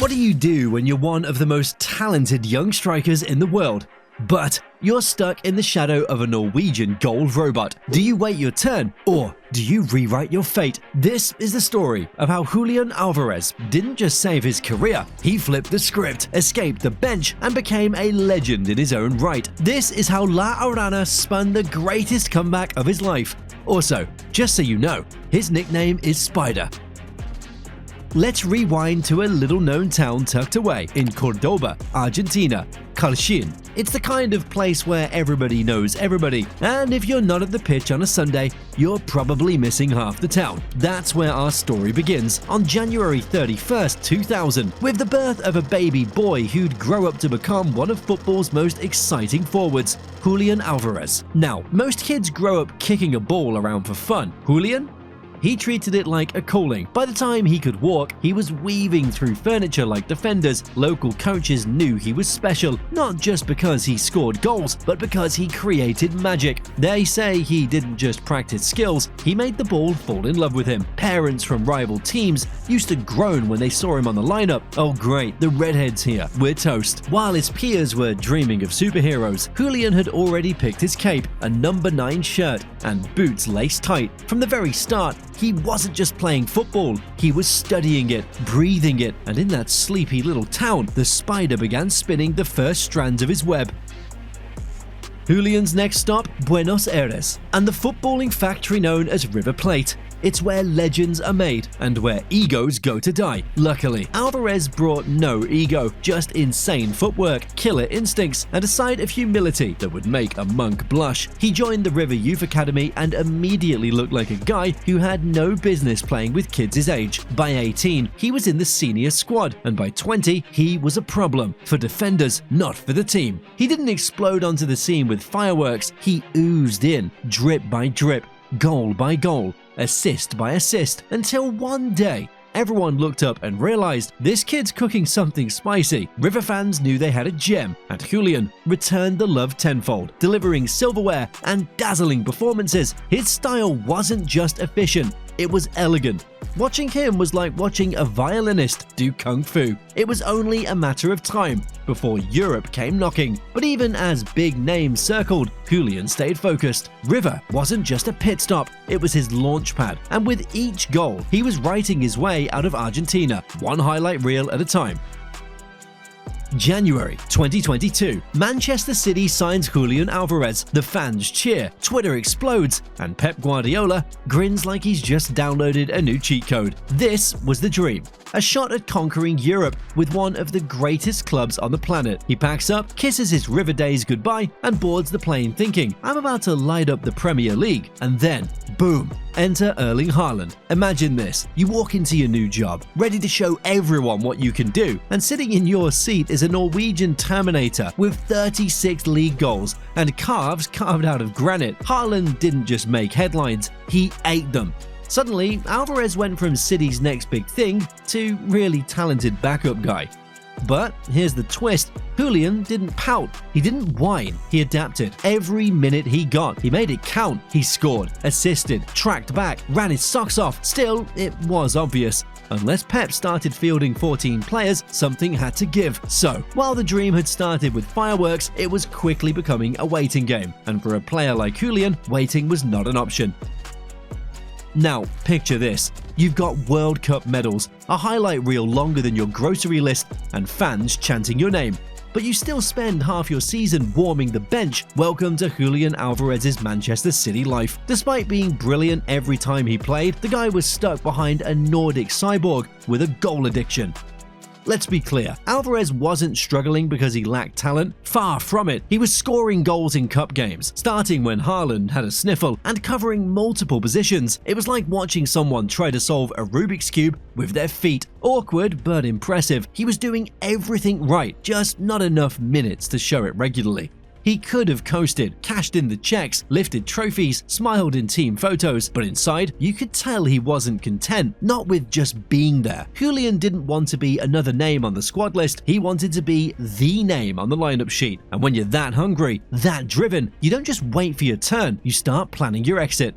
What do you do when you're one of the most talented young strikers in the world, but you're stuck in the shadow of a Norwegian goal robot? Do you wait your turn, or do you rewrite your fate? This is the story of how Julián Álvarez didn't just save his career, he flipped the script, escaped the bench, and became a legend in his own right. This is how La Araña spun the greatest comeback of his life. Also, just so you know, his nickname is Spider. Let's rewind to a little-known town tucked away in Córdoba, Argentina, Calcín. It's the kind of place where everybody knows everybody, and if you're not at the pitch on a Sunday, you're probably missing half the town. That's where our story begins, on January 31st, 2000, with the birth of a baby boy who'd grow up to become one of football's most exciting forwards, Julián Álvarez. Now, most kids grow up kicking a ball around for fun. Julián? He treated it like a calling. By the time he could walk, he was weaving through furniture like defenders. Local coaches knew he was special, not just because he scored goals, but because he created magic. They say he didn't just practice skills, he made the ball fall in love with him. Parents from rival teams used to groan when they saw him on the lineup. Oh great, the redhead's here, we're toast. While his peers were dreaming of superheroes, Julián had already picked his cape, a number 9 shirt, and boots laced tight. From the very start, he wasn't just playing football, he was studying it, breathing it, and in that sleepy little town, the spider began spinning the first strands of his web. Julián's next stop, Buenos Aires, and the footballing factory known as River Plate. It's where legends are made and where egos go to die. Luckily, Álvarez brought no ego, just insane footwork, killer instincts, and a side of humility that would make a monk blush. He joined the River Youth Academy and immediately looked like a guy who had no business playing with kids his age. By 18, he was in the senior squad, and by 20, he was a problem. For defenders, not for the team. He didn't explode onto the scene with fireworks, he oozed in, drip by drip, goal by goal, assist by assist, until one day, everyone looked up and realized this kid's cooking something spicy. River fans knew they had a gem, and Julián returned the love tenfold, delivering silverware and dazzling performances. His style wasn't just efficient, it was elegant. Watching him was like watching a violinist do kung fu. It was only a matter of time before Europe came knocking. But even as big names circled, Julián stayed focused. River wasn't just a pit stop, it was his launch pad. And with each goal, he was writing his way out of Argentina, one highlight reel at a time. January 2022, Manchester City signs Julián Álvarez. The fans cheer, Twitter explodes, and Pep Guardiola grins like he's just downloaded a new cheat code. This was the dream. A shot at conquering Europe with one of the greatest clubs on the planet. He packs up, kisses his River days goodbye, and boards the plane thinking, I'm about to light up the Premier League. And then, boom, enter Erling Haaland. Imagine this, you walk into your new job, ready to show everyone what you can do, and sitting in your seat is a Norwegian Terminator with 36 league goals and calves carved out of granite. Haaland didn't just make headlines, he ate them. Suddenly, Álvarez went from City's next big thing to really talented backup guy. But here's the twist, Julián didn't pout, he didn't whine, he adapted. Every minute he got, he made it count. He scored, assisted, tracked back, ran his socks off. Still, it was obvious. Unless Pep started fielding 14 players, something had to give. So, while the dream had started with fireworks, it was quickly becoming a waiting game. And for a player like Julián, waiting was not an option. Now, picture this. You've got World Cup medals, a highlight reel longer than your grocery list, and fans chanting your name. But you still spend half your season warming the bench. Welcome to Julián Álvarez's Manchester City life. Despite being brilliant every time he played, the guy was stuck behind a Nordic cyborg with a goal addiction. Let's be clear, Álvarez wasn't struggling because he lacked talent. Far from it. He was scoring goals in cup games, starting when Haaland had a sniffle and covering multiple positions. It was like watching someone try to solve a Rubik's Cube with their feet. Awkward, but impressive. He was doing everything right, just not enough minutes to show it regularly. He could have coasted, cashed in the checks, lifted trophies, smiled in team photos, but inside, you could tell he wasn't content, not with just being there. Julián didn't want to be another name on the squad list, he wanted to be the name on the lineup sheet. And when you're that hungry, that driven, you don't just wait for your turn, you start planning your exit.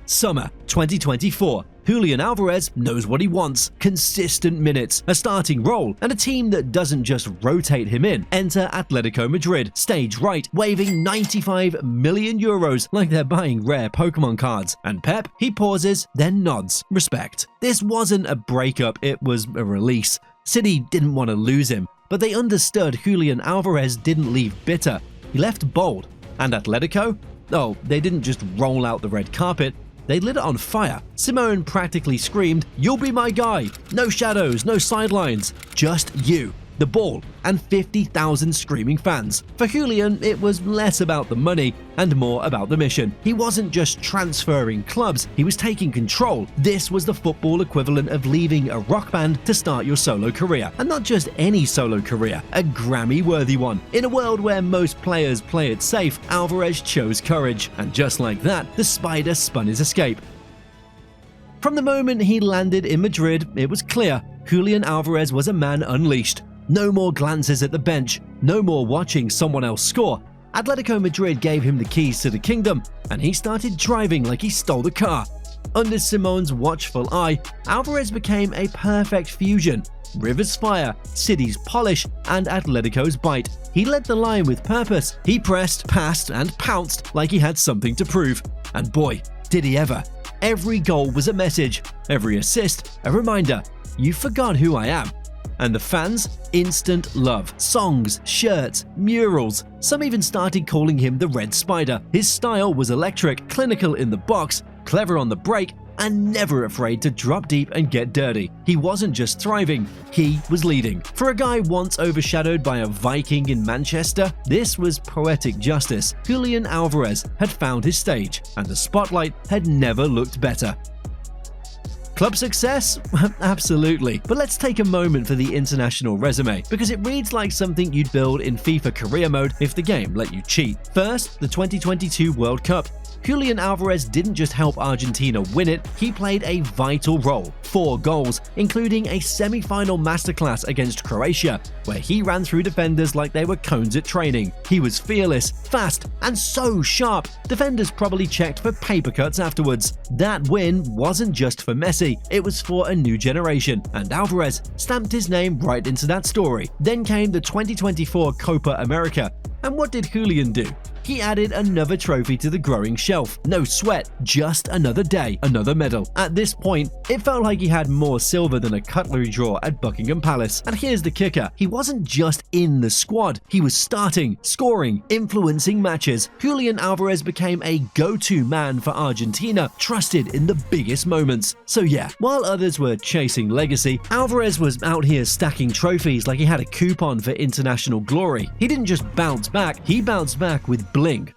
Summer 2024. Julián Álvarez knows what he wants: consistent minutes, a starting role, and a team that doesn't just rotate him in. Enter Atletico Madrid, stage right, waving 95 million euros like they're buying rare Pokemon cards. And Pep, he pauses, then nods. Respect. This wasn't a breakup, it was a release. City didn't want to lose him, but they understood Julián Álvarez didn't leave bitter. He left bold. And Atletico? Oh, they didn't just roll out the red carpet, they lit it on fire. Simone practically screamed, "You'll be my guy! No shadows, no sidelines, just you, the ball, and 50,000 screaming fans." For Julian, it was less about the money and more about the mission. He wasn't just transferring clubs, he was taking control. This was the football equivalent of leaving a rock band to start your solo career. And not just any solo career, a Grammy-worthy one. In a world where most players play it safe, Alvarez chose courage. And just like that, the spider spun his escape. From the moment he landed in Madrid, it was clear Julián Álvarez was a man unleashed. No more glances at the bench, no more watching someone else score. Atletico Madrid gave him the keys to the kingdom, and he started driving like he stole the car. Under Simone's watchful eye, Álvarez became a perfect fusion. River's fire, City's polish, and Atletico's bite. He led the line with purpose. He pressed, passed, and pounced like he had something to prove. And boy, did he ever. Every goal was a message, every assist a reminder. You forgot who I am. And the fans? Instant love. Songs, shirts, murals. Some even started calling him the Red Spider. His style was electric, clinical in the box, clever on the break, and never afraid to drop deep and get dirty. He wasn't just thriving, he was leading. For a guy once overshadowed by a Viking in Manchester, this was poetic justice. Julián Álvarez had found his stage, and the spotlight had never looked better. Club success? Absolutely. But let's take a moment for the international resume, because it reads like something you'd build in FIFA career mode if the game let you cheat. First, the 2022 World Cup. Julián Álvarez didn't just help Argentina win it, he played a vital role. 4 goals, including a semi-final masterclass against Croatia, where he ran through defenders like they were cones at training. He was fearless, fast, and so sharp, defenders probably checked for paper cuts afterwards. That win wasn't just for Messi, it was for a new generation, and Álvarez stamped his name right into that story. Then came the 2024 Copa America, and what did Julian do? He added another trophy to the growing shelf. No sweat, just another day, another medal. At this point, it felt like he had more silver than a cutlery drawer at Buckingham Palace. And here's the kicker, he wasn't just in the squad, he was starting, scoring, influencing matches. Julián Álvarez became a go-to man for Argentina, trusted in the biggest moments. So yeah, while others were chasing legacy, Álvarez was out here stacking trophies like he had a coupon for international glory. He didn't just bounce back, he bounced back with bling.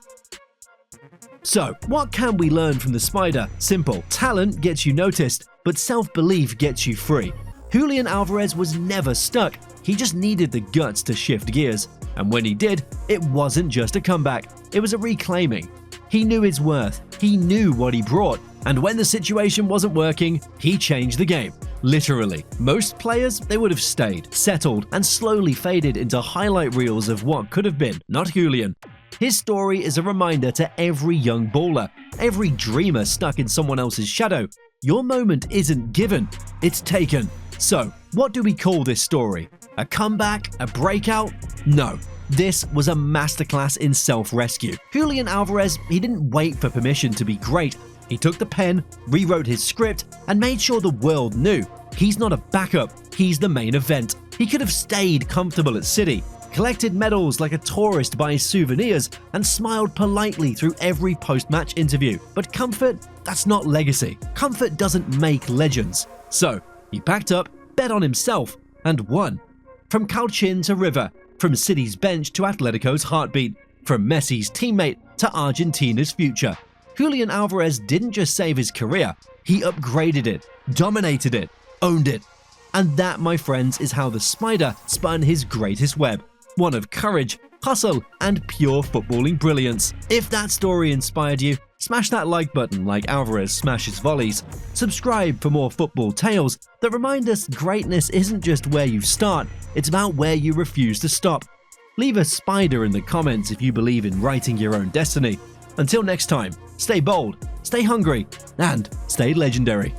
So, what can we learn from the Spider? Simple. Talent gets you noticed, but self-belief gets you free. Julián Álvarez was never stuck, he just needed the guts to shift gears. And when he did, it wasn't just a comeback, it was a reclaiming. He knew his worth, he knew what he brought, and when the situation wasn't working, he changed the game. Literally. Most players, they would have stayed, settled, and slowly faded into highlight reels of what could have been. Not Julian. His story is a reminder to every young baller, every dreamer stuck in someone else's shadow. Your moment isn't given, it's taken. So, what do we call this story? A comeback? A breakout? No. This was a masterclass in self-rescue. Julián Álvarez, he didn't wait for permission to be great. He took the pen, rewrote his script, and made sure the world knew. He's not a backup, he's the main event. He could have stayed comfortable at City, collected medals like a tourist by his souvenirs, and smiled politely through every post-match interview. But comfort? That's not legacy. Comfort doesn't make legends. So, he packed up, bet on himself, and won. From Cauchin to River, from City's bench to Atletico's heartbeat, from Messi's teammate to Argentina's future. Julián Álvarez didn't just save his career, he upgraded it, dominated it, owned it. And that, my friends, is how the Spider spun his greatest web. One of courage, hustle, and pure footballing brilliance. If that story inspired you, smash that like button like Alvarez smashes volleys. Subscribe for more football tales that remind us greatness isn't just where you start, it's about where you refuse to stop. Leave a spider in the comments if you believe in writing your own destiny. Until next time, stay bold, stay hungry, and stay legendary.